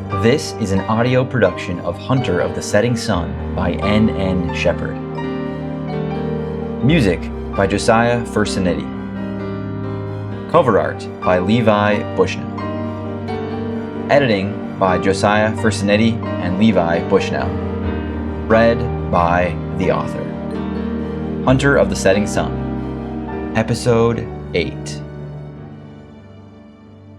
This is an audio production of Hunter of the Setting Sun by N.N. Shepherd. Music by Josiah Fursanetti. Cover art by Levi Bushnell. Editing by Josiah Fursanetti and Levi Bushnell. Read by the author. Hunter of the Setting Sun. Episode 8.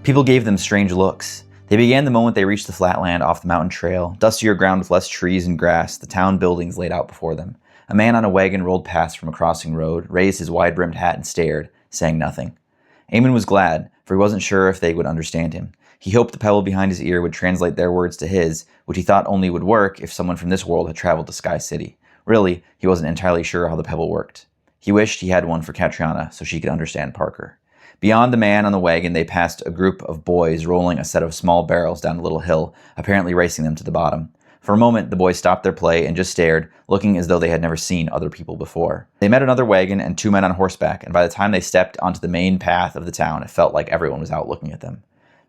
People gave them strange looks. They began the moment they reached the flat land off the mountain trail, dustier ground with less trees and grass, the town buildings laid out before them. A man on a wagon rolled past from a crossing road, raised his wide-brimmed hat and stared, saying nothing. Emmond was glad, for he wasn't sure if they would understand him. He hoped the pebble behind his ear would translate their words to his, which he thought only would work if someone from this world had traveled to Sky City. Really, he wasn't entirely sure how the pebble worked. He wished he had one for Catriona so she could understand Parker. Beyond the man on the wagon, they passed a group of boys rolling a set of small barrels down a little hill, apparently racing them to the bottom. For a moment, the boys stopped their play and just stared, looking as though they had never seen other people before. They met another wagon and two men on horseback, and by the time they stepped onto the main path of the town, it felt like everyone was out looking at them.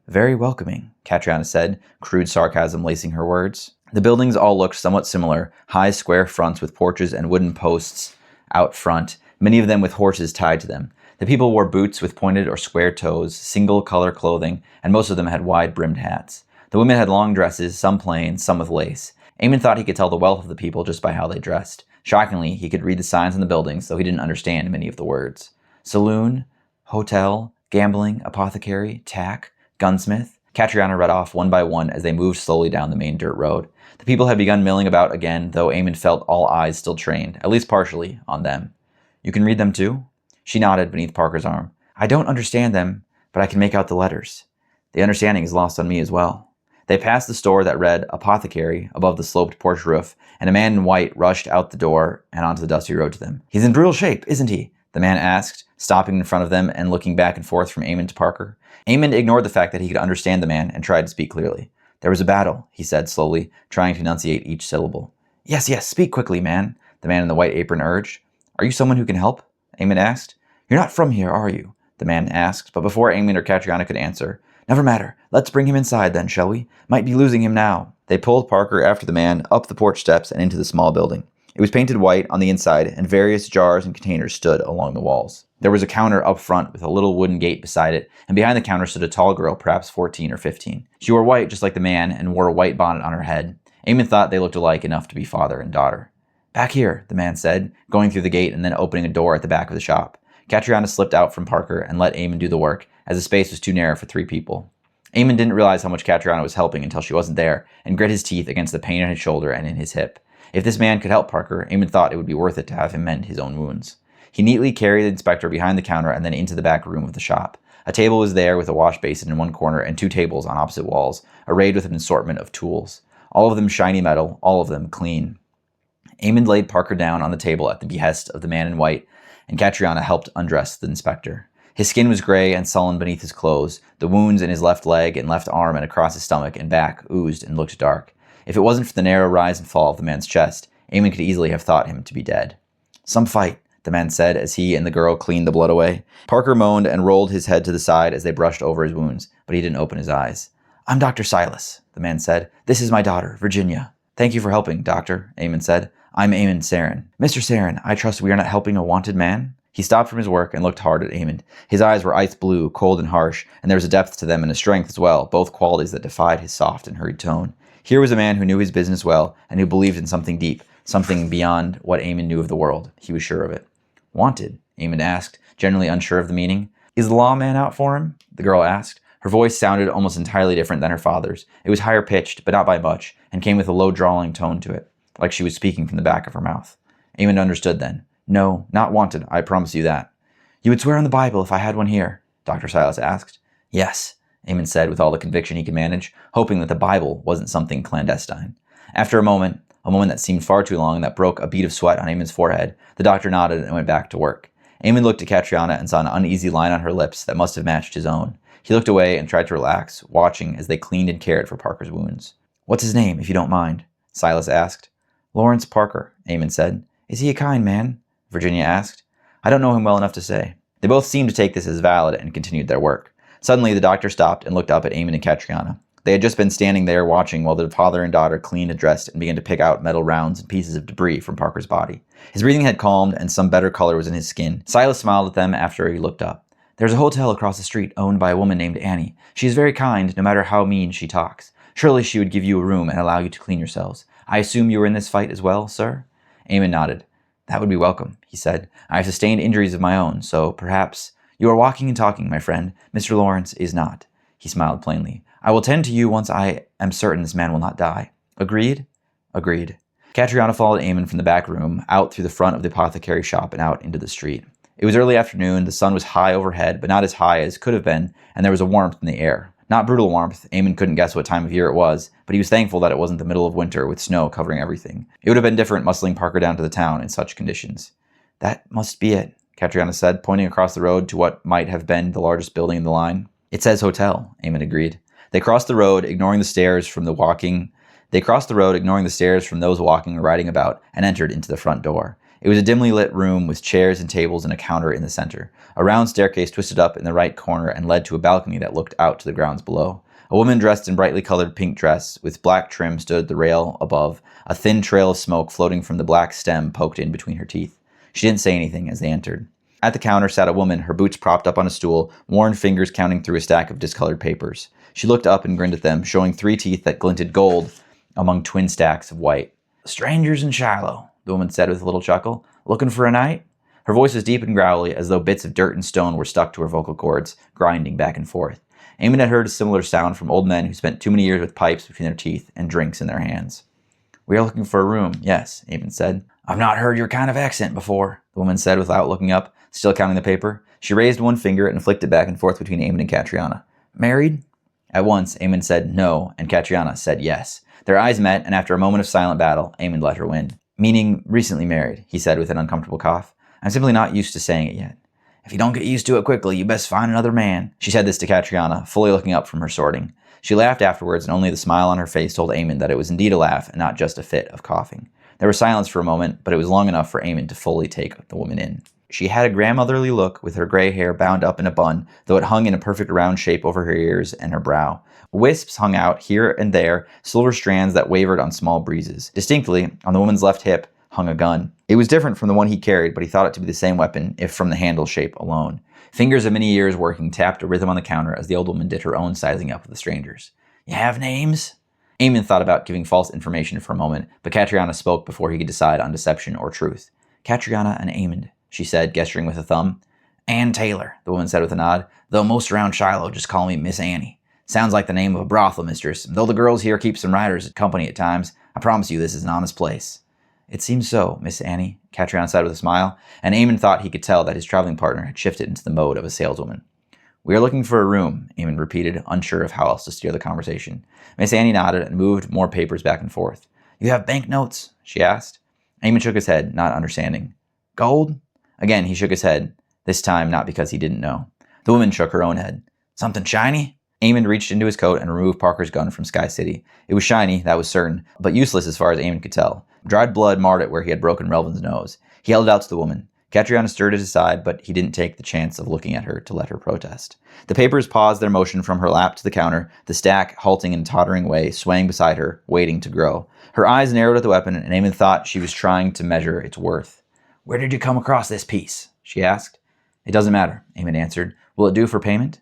"Very welcoming," Catriona said, crude sarcasm lacing her words. The buildings all looked somewhat similar, high square fronts with porches and wooden posts out front, many of them with horses tied to them. The people wore boots with pointed or square toes, single-color clothing, and most of them had wide-brimmed hats. The women had long dresses, some plain, some with lace. Emmond thought he could tell the wealth of the people just by how they dressed. Shockingly, he could read the signs on the buildings, though he didn't understand many of the words. Saloon, hotel, gambling, apothecary, tack, gunsmith. Catriona read off one by one as they moved slowly down the main dirt road. The people had begun milling about again, though Emmond felt all eyes still trained, at least partially, on them. "You can read them too?" She nodded beneath Parker's arm. "I don't understand them, but I can make out the letters. The understanding is lost on me as well." They passed the store that read Apothecary above the sloped porch roof, and a man in white rushed out the door and onto the dusty road to them. "He's in brutal shape, isn't he?" the man asked, stopping in front of them and looking back and forth from Emmond to Parker. Emmond ignored the fact that he could understand the man and tried to speak clearly. "There was a battle," he said slowly, trying to enunciate each syllable. Yes, speak quickly, man," the man in the white apron urged. "Are you someone who can help?" Emmond asked. "You're not from here, are you?" the man asked, but before Emmond or Catriona could answer, "Never matter. Let's bring him inside then, shall we? Might be losing him now." They pulled Parker after the man up the porch steps and into the small building. It was painted white on the inside, and various jars and containers stood along the walls. There was a counter up front with a little wooden gate beside it, and behind the counter stood a tall girl, perhaps 14 or 15. She wore white just like the man and wore a white bonnet on her head. Emmond thought they looked alike enough to be father and daughter. "Back here," the man said, going through the gate and then opening a door at the back of the shop. Catriona slipped out from Parker and let Emmond do the work, as the space was too narrow for 3 people. Emmond didn't realize how much Catriona was helping until she wasn't there, and grit his teeth against the pain in his shoulder and in his hip. If this man could help Parker, Emmond thought it would be worth it to have him mend his own wounds. He neatly carried the inspector behind the counter and then into the back room of the shop. A table was there with a wash basin in one corner and 2 tables on opposite walls, arrayed with an assortment of tools. All of them shiny metal, all of them clean. Emmond laid Parker down on the table at the behest of the man in white, and Catriona helped undress the inspector. His skin was gray and sullen beneath his clothes. The wounds in his left leg and left arm and across his stomach and back oozed and looked dark. If it wasn't for the narrow rise and fall of the man's chest, Emmond could easily have thought him to be dead. "Some fight," the man said as he and the girl cleaned the blood away. Parker moaned and rolled his head to the side as they brushed over his wounds, but he didn't open his eyes. "I'm Dr. Silas," the man said. "This is my daughter, Virginia." "Thank you for helping, doctor," Emmond said. "I'm Emmond Sarren." "Mr. Sarren, I trust we are not helping a wanted man?" He stopped from his work and looked hard at Emmond. His eyes were ice blue, cold and harsh, and there was a depth to them and a strength as well, both qualities that defied his soft and hurried tone. Here was a man who knew his business well and who believed in something deep, something beyond what Emmond knew of the world. He was sure of it. "Wanted?" Emmond asked, generally unsure of the meaning. "Is the lawman out for him?" the girl asked. Her voice sounded almost entirely different than her father's. It was higher pitched, but not by much, and came with a low drawling tone to it, like she was speaking from the back of her mouth. Emmond understood then. "No, not wanted, I promise you that." "You would swear on the Bible if I had one here?" Dr. Silas asked. "Yes," Emmond said with all the conviction he could manage, hoping that the Bible wasn't something clandestine. After a moment that seemed far too long, that broke a bead of sweat on Emmond's forehead, the doctor nodded and went back to work. Emmond looked at Catriona and saw an uneasy line on her lips that must have matched his own. He looked away and tried to relax, watching as they cleaned and cared for Parker's wounds. "What's his name, if you don't mind?" Silas asked. "Lawrence Parker," Emmond said. "Is he a kind man?" Virginia asked. "I don't know him well enough to say." They both seemed to take this as valid and continued their work. Suddenly, the doctor stopped and looked up at Emmond and Catriona. They had just been standing there watching while the father and daughter cleaned and dressed and began to pick out metal rounds and pieces of debris from Parker's body. His breathing had calmed and some better color was in his skin. Silas smiled at them after he looked up. "There's a hotel across the street owned by a woman named Annie. She is very kind, no matter how mean she talks. Surely she would give you a room and allow you to clean yourselves. I assume you were in this fight as well, sir?" Emmond nodded. "That would be welcome," he said. "I have sustained injuries of my own, so perhaps—" "You are walking and talking, my friend. Mr. Lawrence is not." He smiled plainly. "I will tend to you once I am certain this man will not die. Agreed?" "Agreed." Catriona followed Emmond from the back room, out through the front of the apothecary shop and out into the street. It was early afternoon, the sun was high overhead, but not as high as could have been, and there was a warmth in the air. Not brutal warmth, Emmond couldn't guess what time of year it was, but he was thankful that it wasn't the middle of winter with snow covering everything. It would have been different muscling Parker down to the town in such conditions. "That must be it," Catriona said, pointing across the road to what might have been the largest building in the line. "It says hotel," Emmond agreed. They crossed the road, ignoring the stares from those walking or riding about, and entered into the front door. It was a dimly lit room with chairs and tables and a counter in the center. A round staircase twisted up in the right corner and led to a balcony that looked out to the grounds below. A woman dressed in brightly colored pink dress with black trim stood at the rail above, a thin trail of smoke floating from the black stem poked in between her teeth. She didn't say anything as they entered. At the counter sat a woman, her boots propped up on a stool, worn fingers counting through a stack of discolored papers. She looked up and grinned at them, showing 3 teeth that glinted gold among twin stacks of white. "Strangers in Shiloh," the woman said with a little chuckle. "Looking for a night?" Her voice was deep and growly, as though bits of dirt and stone were stuck to her vocal cords, grinding back and forth. Emmond had heard a similar sound from old men who spent too many years with pipes between their teeth and drinks in their hands. "We are looking for a room, yes," Emmond said. "I've not heard your kind of accent before," the woman said without looking up, still counting the paper. She raised one finger and flicked it back and forth between Emmond and Catriona. "Married?" At once, Emmond said no, and Catriona said yes. Their eyes met, and after a moment of silent battle, Emmond let her win. "Meaning recently married," he said with an uncomfortable cough. "I'm simply not used to saying it yet." "If you don't get used to it quickly, you best find another man." She said this to Catriona, fully looking up from her sorting. She laughed afterwards, and only the smile on her face told Emmond that it was indeed a laugh and not just a fit of coughing. There was silence for a moment, but it was long enough for Emmond to fully take the woman in. She had a grandmotherly look, with her gray hair bound up in a bun, though it hung in a perfect round shape over her ears and her brow. Wisps hung out here and there, silver strands that wavered on small breezes. Distinctly, on the woman's left hip, hung a gun. It was different from the one he carried, but he thought it to be the same weapon, if from the handle shape alone. Fingers of many years working tapped a rhythm on the counter as the old woman did her own sizing up of the strangers. "You have names?" Emmond thought about giving false information for a moment, but Catriona spoke before he could decide on deception or truth. "Catriona and Emmond," she said, gesturing with a thumb. "Ann Taylor," the woman said with a nod, "though most around Shiloh just call me Miss Annie. Sounds like the name of a brothel mistress, though the girls here keep some riders company at times. I promise you this is an honest place." "It seems so, Miss Annie," Catriona said with a smile, and Emmond thought he could tell that his traveling partner had shifted into the mode of a saleswoman. "We are looking for a room," Emmond repeated, unsure of how else to steer the conversation. Miss Annie nodded and moved more papers back and forth. "You have banknotes?" she asked. Emmond shook his head, not understanding. "Gold?" Again he shook his head, this time not because he didn't know. The woman shook her own head. "Something shiny?" Emmond reached into his coat and removed Parker's gun from Sky City. It was shiny, that was certain, but useless as far as Emmond could tell. Dried blood marred it where he had broken Relvin's nose. He held it out to the woman. Catriona stirred at his side, but he didn't take the chance of looking at her to let her protest. The papers paused their motion from her lap to the counter, the stack halting in a tottering way, swaying beside her, waiting to grow. Her eyes narrowed at the weapon, and Emmond thought she was trying to measure its worth. "Where did you come across this piece?" she asked. "It doesn't matter," Emmond answered. "Will it do for payment?"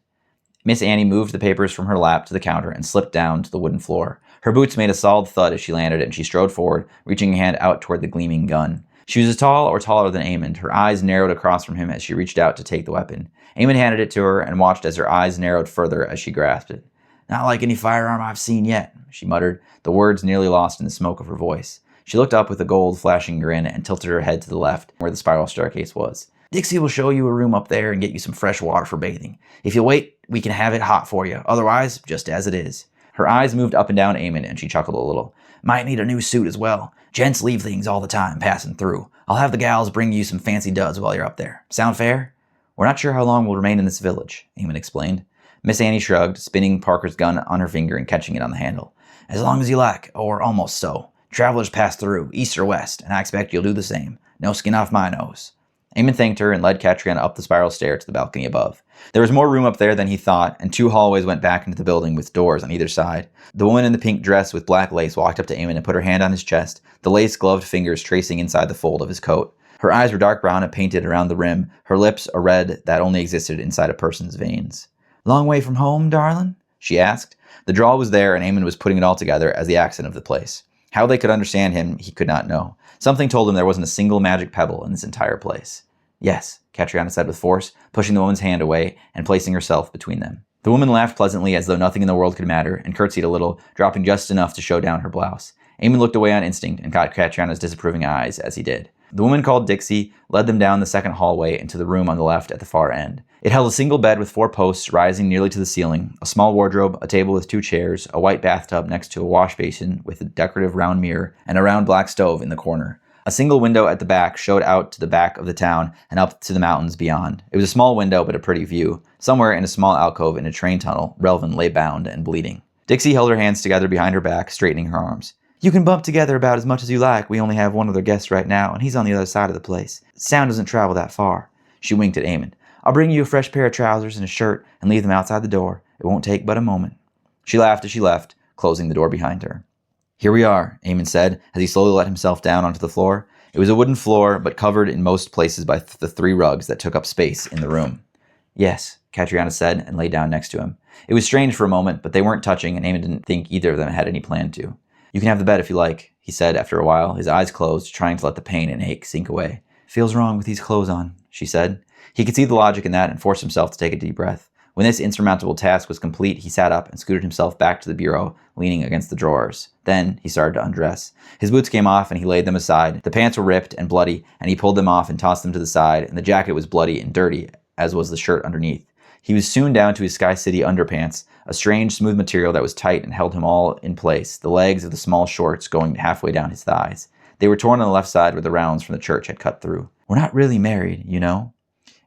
Miss Annie moved the papers from her lap to the counter and slipped down to the wooden floor. Her boots made a solid thud as she landed, and she strode forward, reaching a hand out toward the gleaming gun. She was as tall or taller than Emmond. Her eyes narrowed across from him as she reached out to take the weapon. Emmond handed it to her and watched as her eyes narrowed further as she grasped it. "Not like any firearm I've seen yet," she muttered, the words nearly lost in the smoke of her voice. She looked up with a gold flashing grin and tilted her head to the left, where the spiral staircase was. "Dixie will show you a room up there and get you some fresh water for bathing. If you'll wait, we can have it hot for you. Otherwise, just as it is." Her eyes moved up and down Emmond, and she chuckled a little. "Might need a new suit as well. Gents leave things all the time passing through. I'll have the gals bring you some fancy duds while you're up there. Sound fair?" "We're not sure how long we'll remain in this village," Emmond explained. Miss Annie shrugged, spinning Parker's gun on her finger and catching it on the handle. "As long as you like, or almost so. Travelers pass through, east or west, and I expect you'll do the same. No skin off my nose." Emmond thanked her and led Catriona up the spiral stair to the balcony above. There was more room up there than he thought, and 2 hallways went back into the building with doors on either side. The woman in the pink dress with black lace walked up to Emmond and put her hand on his chest, the lace-gloved fingers tracing inside the fold of his coat. Her eyes were dark brown and painted around the rim, her lips a red that only existed inside a person's veins. "Long way from home, darling?" she asked. The drawl was there, and Emmond was putting it all together as the accent of the place. How they could understand him, he could not know. Something told him there wasn't a single magic pebble in this entire place. "Yes," Catriona said with force, pushing the woman's hand away and placing herself between them. The woman laughed pleasantly as though nothing in the world could matter, and curtsied a little, dropping just enough to show down her blouse. Emmond looked away on instinct and caught Catriona's disapproving eyes as he did. The woman called Dixie led them down the second hallway into the room on the left at the far end. It held a single bed with 4 posts rising nearly to the ceiling, a small wardrobe, a table with 2 chairs, a white bathtub next to a wash basin with a decorative round mirror, and a round black stove in the corner. A single window at the back showed out to the back of the town and up to the mountains beyond. It was a small window, but a pretty view. Somewhere in a small alcove in a train tunnel, Relvin lay bound and bleeding. Dixie held her hands together behind her back, straightening her arms. "You can bump together about as much as you like. We only have one other guest right now, and he's on the other side of the place. Sound doesn't travel that far." She winked at Emmond. "I'll bring you a fresh pair of trousers and a shirt and leave them outside the door. It won't take but a moment." She laughed as she left, closing the door behind her. "Here we are," Emmond said, as he slowly let himself down onto the floor. It was a wooden floor, but covered in most places by the 3 rugs that took up space in the room. "Yes," Catriona said, and lay down next to him. It was strange for a moment, but they weren't touching, and Emmond didn't think either of them had any plan to. "You can have the bed if you like," he said after a while, his eyes closed, trying to let the pain and ache sink away. "Feels wrong with these clothes on," she said. He could see the logic in that and forced himself to take a deep breath. When this insurmountable task was complete, he sat up and scooted himself back to the bureau, leaning against the drawers. Then he started to undress. His boots came off and he laid them aside. The pants were ripped and bloody, and he pulled them off and tossed them to the side, and the jacket was bloody and dirty, as was the shirt underneath. He was soon down to his Sky City underpants, a strange, smooth material that was tight and held him all in place, the legs of the small shorts going halfway down his thighs. They were torn on the left side where the rounds from the church had cut through. "We're not really married, you know."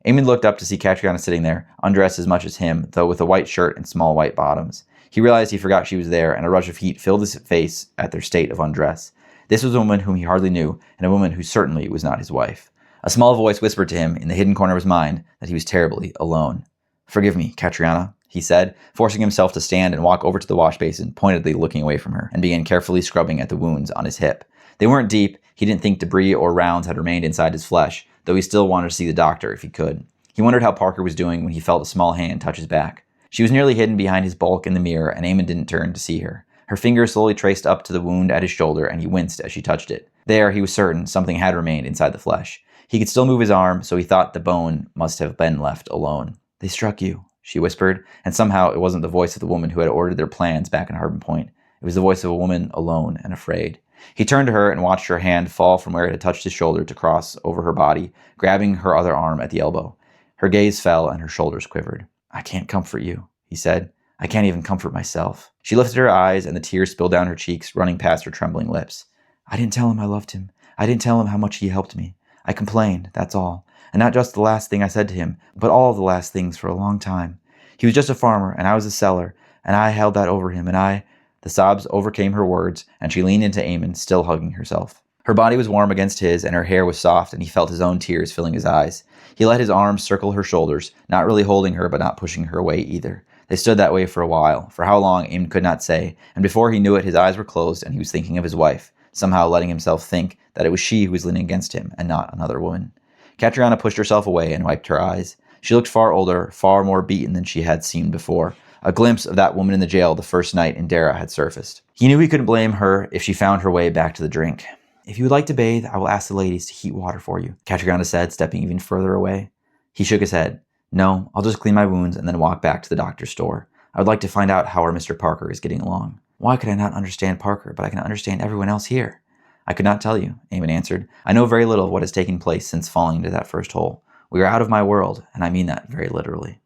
Emmond looked up to see Catriona sitting there, undressed as much as him, though with a white shirt and small white bottoms. He realized he forgot she was there, and a rush of heat filled his face at their state of undress. This was a woman whom he hardly knew, and a woman who certainly was not his wife. A small voice whispered to him, in the hidden corner of his mind, that he was terribly alone. "Forgive me, Catriona," he said, forcing himself to stand and walk over to the wash basin, pointedly looking away from her, and began carefully scrubbing at the wounds on his hip. They weren't deep. He didn't think debris or rounds had remained inside his flesh, though he still wanted to see the doctor if he could. He wondered how Parker was doing when he felt a small hand touch his back. She was nearly hidden behind his bulk in the mirror, and Emmond didn't turn to see her. Her fingers slowly traced up to the wound at his shoulder, and he winced as she touched it. There, he was certain, something had remained inside the flesh. He could still move his arm, so he thought the bone must have been left alone. "They struck you," she whispered, and somehow it wasn't the voice of the woman who had ordered their plans back in Harbin Point. It was the voice of a woman alone and afraid. He turned to her and watched her hand fall from where it had touched his shoulder to cross over her body, grabbing her other arm at the elbow. Her gaze fell and her shoulders quivered. "I can't comfort you," he said. "I can't even comfort myself." She lifted her eyes and the tears spilled down her cheeks, running past her trembling lips. "I didn't tell him I loved him. I didn't tell him how much he helped me. I complained, that's all. And not just the last thing I said to him, but all of the last things for a long time. He was just a farmer, and I was a seller, and I held that over him, and I—" The sobs overcame her words, and she leaned into Emmond, still hugging herself. Her body was warm against his, and her hair was soft, and he felt his own tears filling his eyes. He let his arms circle her shoulders, not really holding her, but not pushing her away either. They stood that way for a while, for how long Emmond could not say, and before he knew it, his eyes were closed, and he was thinking of his wife, somehow letting himself think that it was she who was leaning against him, and not another woman. Catriona pushed herself away and wiped her eyes. She looked far older, far more beaten than she had seen before. A glimpse of that woman in the jail the first night in Dara had surfaced. He knew he couldn't blame her if she found her way back to the drink. "If you would like to bathe, I will ask the ladies to heat water for you," Catriona said, stepping even further away. He shook his head. "No, I'll just clean my wounds and then walk back to the doctor's store. I would like to find out how our Mr. Parker is getting along." "Why could I not understand Parker, but I can understand everyone else here?" "I could not tell you," Emmond answered. "I know very little of what has taken place since falling into that first hole. We are out of my world, and I mean that very literally."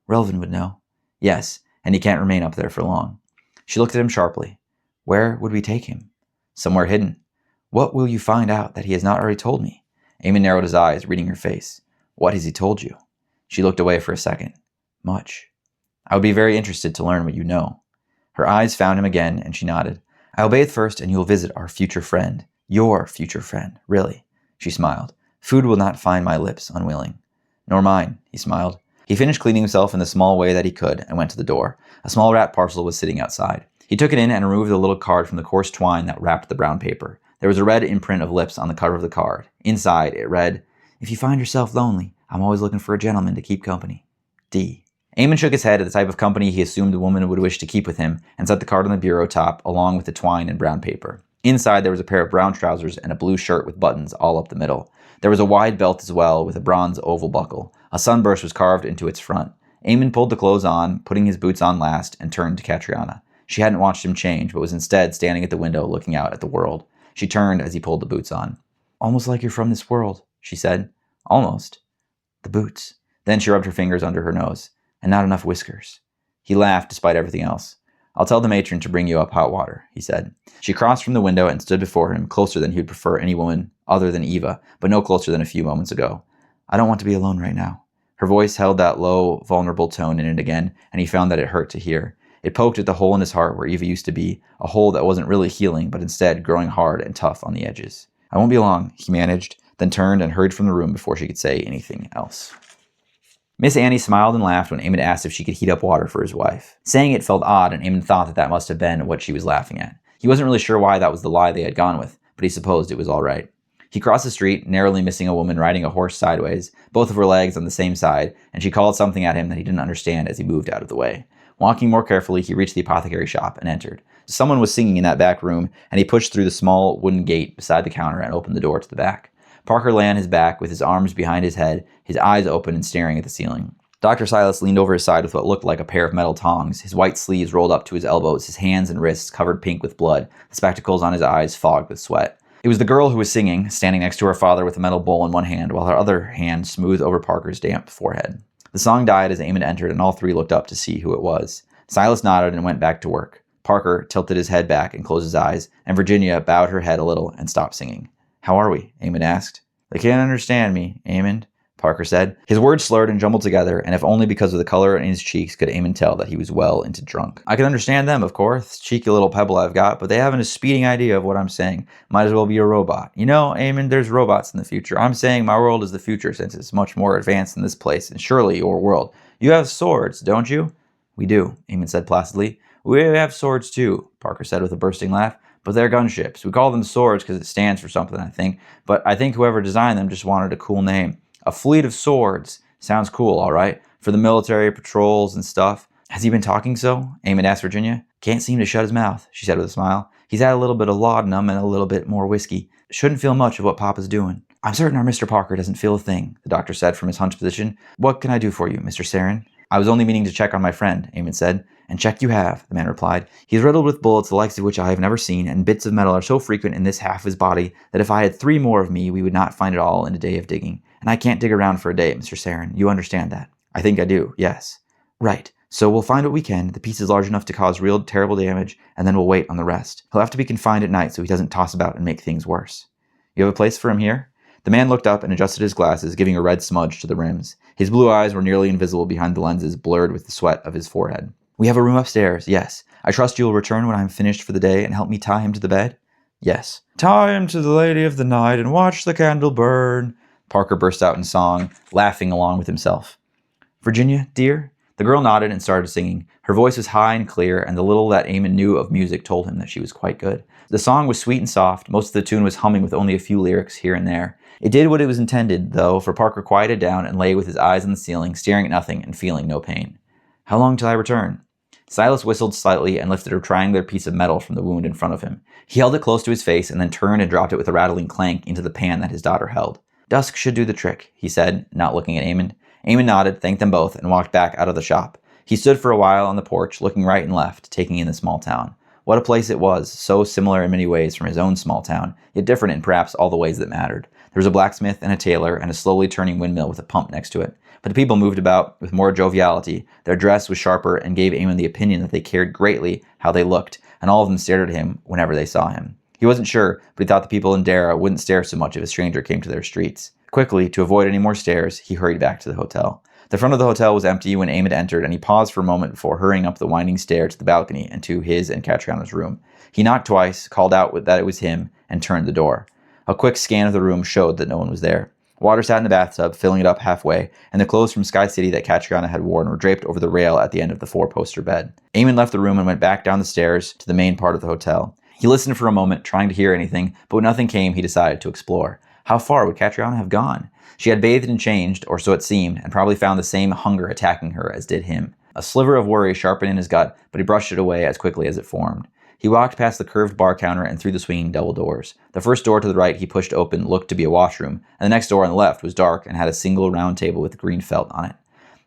"Relvin would know." "Yes, and he can't remain up there for long." She looked at him sharply. "Where would we take him?" "Somewhere hidden." "What will you find out that he has not already told me?" Emmond narrowed his eyes, reading her face. "What has he told you?" She looked away for a second. "Much." "I would be very interested to learn what you know." Her eyes found him again, and she nodded. "I will bathe first, and you will visit our future friend. Your future friend, really." She smiled. Food will not find my lips unwilling. Nor mine, he smiled. He finished cleaning himself in the small way that he could and went to the door. A small wrapped parcel was sitting outside. He took it in and removed the little card from the coarse twine that wrapped the brown paper. There was a red imprint of lips on the cover of the card. Inside, it read, "If you find yourself lonely, I'm always looking for a gentleman to keep company. D." Emmond shook his head at the type of company he assumed the woman would wish to keep with him and set the card on the bureau top along with the twine and brown paper. Inside, there was a pair of brown trousers and a blue shirt with buttons all up the middle. There was a wide belt as well with a bronze oval buckle. A sunburst was carved into its front. Emmond pulled the clothes on, putting his boots on last, and turned to Catriona. She hadn't watched him change, but was instead standing at the window looking out at the world. She turned as he pulled the boots on. "Almost like you're from this world," she said. "Almost. The boots." Then she rubbed her fingers under her nose. "And not enough whiskers." He laughed despite everything else. "I'll tell the matron to bring you up hot water," he said. She crossed from the window and stood before him, closer than he would prefer any woman other than Eva, but no closer than a few moments ago. "I don't want to be alone right now." Her voice held that low, vulnerable tone in it again, and he found that it hurt to hear. It poked at the hole in his heart where Eva used to be, a hole that wasn't really healing, but instead growing hard and tough on the edges. "I won't be long," he managed, then turned and hurried from the room before she could say anything else. Miss Annie smiled and laughed when Emmond asked if she could heat up water for his wife. Saying it felt odd, and Emmond thought that must have been what she was laughing at. He wasn't really sure why that was the lie they had gone with, but he supposed it was all right. He crossed the street, narrowly missing a woman riding a horse sideways, both of her legs on the same side, and she called something at him that he didn't understand as he moved out of the way. Walking more carefully, he reached the apothecary shop and entered. Someone was singing in that back room, and he pushed through the small wooden gate beside the counter and opened the door to the back. Parker lay on his back with his arms behind his head, his eyes open and staring at the ceiling. Dr. Silas leaned over his side with what looked like a pair of metal tongs, his white sleeves rolled up to his elbows, his hands and wrists covered pink with blood, the spectacles on his eyes fogged with sweat. It was the girl who was singing, standing next to her father with a metal bowl in one hand, while her other hand smoothed over Parker's damp forehead. The song died as Emmond entered, and all three looked up to see who it was. Silas nodded and went back to work. Parker tilted his head back and closed his eyes, and Virginia bowed her head a little and stopped singing. "How are we?" Emmond asked. "They can't understand me, Emmond," Parker said. His words slurred and jumbled together, and if only because of the color in his cheeks could Emmond tell that he was well into drunk. "I can understand them, of course. Cheeky little pebble I've got, but they haven't a speeding idea of what I'm saying. Might as well be a robot. You know, Emmond, there's robots in the future. I'm saying my world is the future since it's much more advanced than this place, and surely your world. You have swords, don't you?" "We do," Emmond said placidly. "We have swords too," Parker said with a bursting laugh. "But they're gunships. We call them swords because it stands for something, I think. But I think whoever designed them just wanted a cool name. A fleet of swords. Sounds cool, all right. For the military patrols and stuff." "Has he been talking so?" Emmond asked Virginia. "Can't seem to shut his mouth," she said with a smile. "He's had a little bit of laudanum and a little bit more whiskey. Shouldn't feel much of what Papa's doing." "I'm certain our Mr. Parker doesn't feel a thing," the doctor said from his hunched position. "What can I do for you, Mr. Sarren?" "I was only meaning to check on my friend," Emmond said. "And check you have," the man replied. "He's riddled with bullets the likes of which I have never seen, and bits of metal are so frequent in this half of his body that if I had 3 more of me, we would not find it all in a day of digging. And I can't dig around for a day, Mr. Sarren. You understand that?" "I think I do, yes." "Right. So we'll find what we can, the pieces large enough to cause real terrible damage, and then we'll wait on the rest. He'll have to be confined at night so he doesn't toss about and make things worse." "You have a place for him here?" The man looked up and adjusted his glasses, giving a red smudge to the rims. His blue eyes were nearly invisible behind the lenses, blurred with the sweat of his forehead. "We have a room upstairs, yes. I trust you will return when I am finished for the day and help me tie him to the bed?" "Yes." "Tie him to the lady of the night and watch the candle burn," Parker burst out in song, laughing along with himself. "Virginia, dear?" The girl nodded and started singing. Her voice was high and clear, and the little that Emmond knew of music told him that she was quite good. The song was sweet and soft. Most of the tune was humming with only a few lyrics here and there. It did what it was intended, though, for Parker quieted down and lay with his eyes on the ceiling, staring at nothing and feeling no pain. "How long till I return?" Silas whistled slightly and lifted a triangular piece of metal from the wound in front of him. He held it close to his face and then turned and dropped it with a rattling clank into the pan that his daughter held. "Dusk should do the trick," he said, not looking at Emmond. Emmond nodded, thanked them both, and walked back out of the shop. He stood for a while on the porch, looking right and left, taking in the small town. What a place it was, so similar in many ways from his own small town, yet different in perhaps all the ways that mattered. There was a blacksmith and a tailor and a slowly turning windmill with a pump next to it. But the people moved about with more joviality. Their dress was sharper and gave Emmond the opinion that they cared greatly how they looked, and all of them stared at him whenever they saw him. He wasn't sure, but he thought the people in Dara wouldn't stare so much if a stranger came to their streets. Quickly, to avoid any more stares, he hurried back to the hotel. The front of the hotel was empty when Emmond entered, and he paused for a moment before hurrying up the winding stair to the balcony and to his and Catriana's room. He knocked twice, called out that it was him, and turned the door. A quick scan of the room showed that no one was there. Water sat in the bathtub, filling it up halfway, and the clothes from Sky City that Catriona had worn were draped over the rail at the end of the four-poster bed. Eamon left the room and went back down the stairs to the main part of the hotel. He listened for a moment, trying to hear anything, but when nothing came, he decided to explore. How far would Catriona have gone? She had bathed and changed, or so it seemed, and probably found the same hunger attacking her as did him. A sliver of worry sharpened in his gut, but he brushed it away as quickly as it formed. He walked past the curved bar counter and through the swinging double doors. The first door to the right he pushed open looked to be a washroom, and the next door on the left was dark and had a single round table with green felt on it.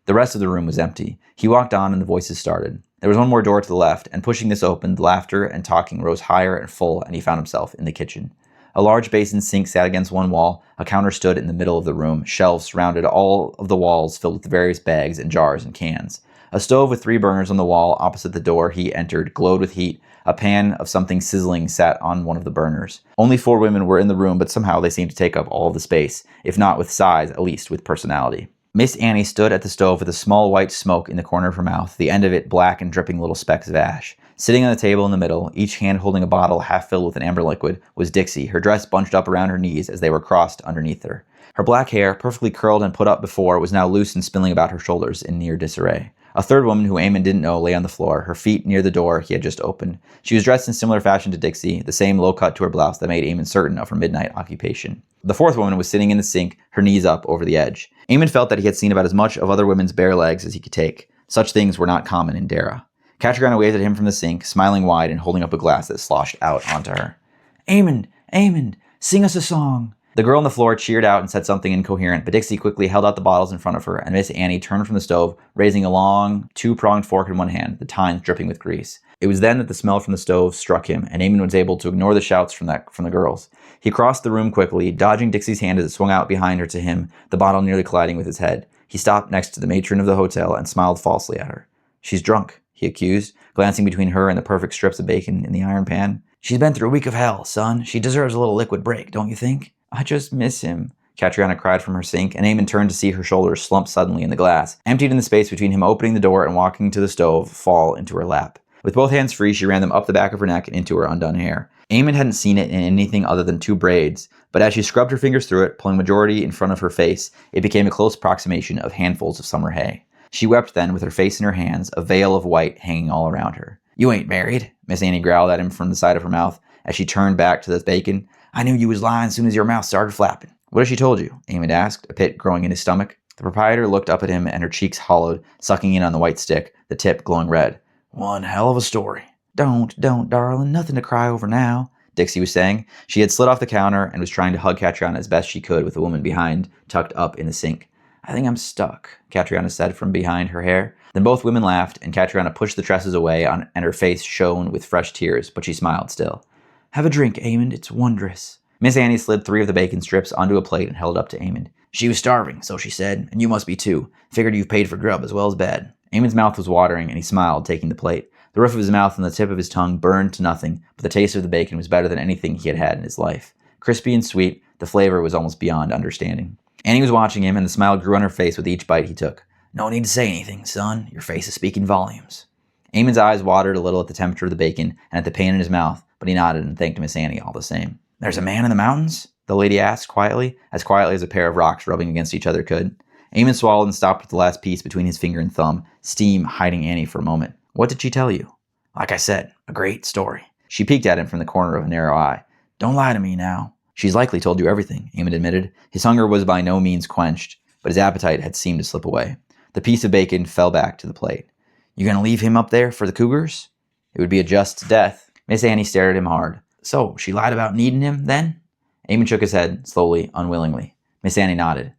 The rest of the room was empty. He walked on and the voices started. There was one more door to the left, and pushing this open, the laughter and talking rose higher and full, and he found himself in the kitchen. A large basin sink sat against one wall, a counter stood in the middle of the room, shelves surrounded all of the walls filled with various bags and jars and cans. A stove with 3 burners on the wall opposite the door he entered glowed with heat. A pan of something sizzling sat on one of the burners. Only 4 women were in the room, but somehow they seemed to take up all of the space, if not with size, at least with personality. Miss Annie stood at the stove with a small white smoke in the corner of her mouth, the end of it black and dripping little specks of ash. Sitting on the table in the middle, each hand holding a bottle half filled with an amber liquid, was Dixie, her dress bunched up around her knees as they were crossed underneath her. Her black hair, perfectly curled and put up before, was now loose and spilling about her shoulders in near disarray. A third woman who Eamon didn't know lay on the floor, her feet near the door he had just opened. She was dressed in similar fashion to Dixie, the same low cut to her blouse that made Eamon certain of her midnight occupation. The fourth woman was sitting in the sink, her knees up over the edge. Eamon felt that he had seen about as much of other women's bare legs as he could take. Such things were not common in Dara. Catriona waved at him from the sink, smiling wide and holding up a glass that sloshed out onto her. "Eamon, Eamon, sing us a song." The girl on the floor cheered out and said something incoherent, but Dixie quickly held out the bottles in front of her, and Miss Annie turned from the stove, raising a long, 2-pronged fork in one hand, the tines dripping with grease. It was then that the smell from the stove struck him, and Eamon was able to ignore the shouts from the girls. He crossed the room quickly, dodging Dixie's hand as it swung out behind her to him, the bottle nearly colliding with his head. He stopped next to the matron of the hotel and smiled falsely at her. "She's drunk," he accused, glancing between her and the perfect strips of bacon in the iron pan. "She's been through a week of hell, son. She deserves a little liquid break, don't you think?" "I just miss him," Catriona cried from her sink, and Eamon turned to see her shoulders slump suddenly in the glass, emptied in the space between him opening the door and walking to the stove, fall into her lap. With both hands free, she ran them up the back of her neck and into her undone hair. Eamon hadn't seen it in anything other than 2 braids, but as she scrubbed her fingers through it, pulling majority in front of her face, it became a close approximation of handfuls of summer hay. She wept then, with her face in her hands, a veil of white hanging all around her. "You ain't married," Miss Annie growled at him from the side of her mouth, as she turned back to the bacon. "I knew you was lying as soon as your mouth started flapping." "What has she told you?" Eamon asked, a pit growing in his stomach. The proprietor looked up at him, and her cheeks hollowed, sucking in on the white stick, the tip glowing red. "One hell of a story." Don't, darling. Nothing to cry over now," Dixie was saying. She had slid off the counter and was trying to hug Catriona as best she could with the woman behind, tucked up in the sink. "I think I'm stuck," Catriona said from behind her hair. Then both women laughed, and Catriona pushed the tresses away, and her face shone with fresh tears, but she smiled still. "Have a drink, Eamon. It's wondrous." Miss Annie slid 3 of the bacon strips onto a plate and held it up to Eamon. "She was starving, so she said, and you must be too. Figured you've paid for grub as well as bed." Eamon's mouth was watering, and he smiled, taking the plate. The roof of his mouth and the tip of his tongue burned to nothing, but the taste of the bacon was better than anything he had had in his life. Crispy and sweet, the flavor was almost beyond understanding. Annie was watching him, and the smile grew on her face with each bite he took. "No need to say anything, son. Your face is speaking volumes." Eamon's eyes watered a little at the temperature of the bacon and at the pain in his mouth, but he nodded and thanked Miss Annie all the same. "There's a man in the mountains?" the lady asked quietly as a pair of rocks rubbing against each other could. Eamon swallowed and stopped with the last piece between his finger and thumb, steam hiding Annie for a moment. "What did she tell you?" "Like I said, a great story." She peeked at him from the corner of a narrow eye. "Don't lie to me now." "She's likely told you everything," Eamon admitted. His hunger was by no means quenched, but his appetite had seemed to slip away. The piece of bacon fell back to the plate. "You gonna leave him up there for the cougars?" "It would be a just death." Miss Annie stared at him hard. "So, she lied about needing him, then?" Eamon shook his head, slowly, unwillingly. Miss Annie nodded.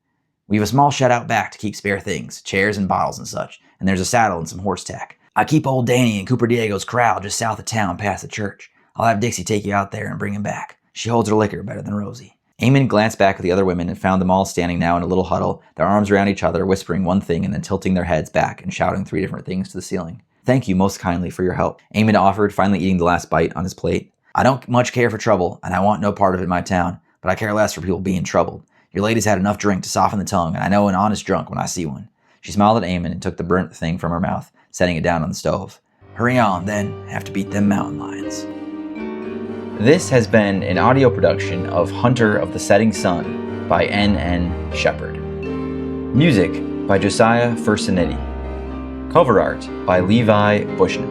"We've a small shed out back to keep spare things, chairs and bottles and such, and there's a saddle and some horse tack. I keep old Danny in Cooper Diego's corral just south of town past the church. I'll have Dixie take you out there and bring him back. She holds her liquor better than Rosie." Eamon glanced back at the other women and found them all standing now in a little huddle, their arms around each other, whispering one thing and then tilting their heads back and shouting 3 different things to the ceiling. "Thank you most kindly for your help," Eamon offered, finally eating the last bite on his plate. "I don't much care for trouble, and I want no part of it in my town, but I care less for people being troubled. Your lady's had enough drink to soften the tongue, and I know an honest drunk when I see one." She smiled at Eamon and took the burnt thing from her mouth, setting it down on the stove. "Hurry on, then. Have to beat them mountain lions." This has been an audio production of Hunter of the Setting Sun. by N.N. Shepard. Music by Josiah Fursanity. Cover art by Levi Bushnell.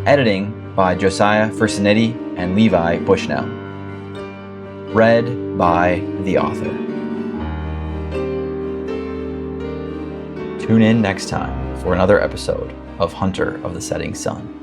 Editing by Josiah Fursanity and Levi Bushnell. Read by the author. Tune in next time for another episode of Hunter of the Setting Sun.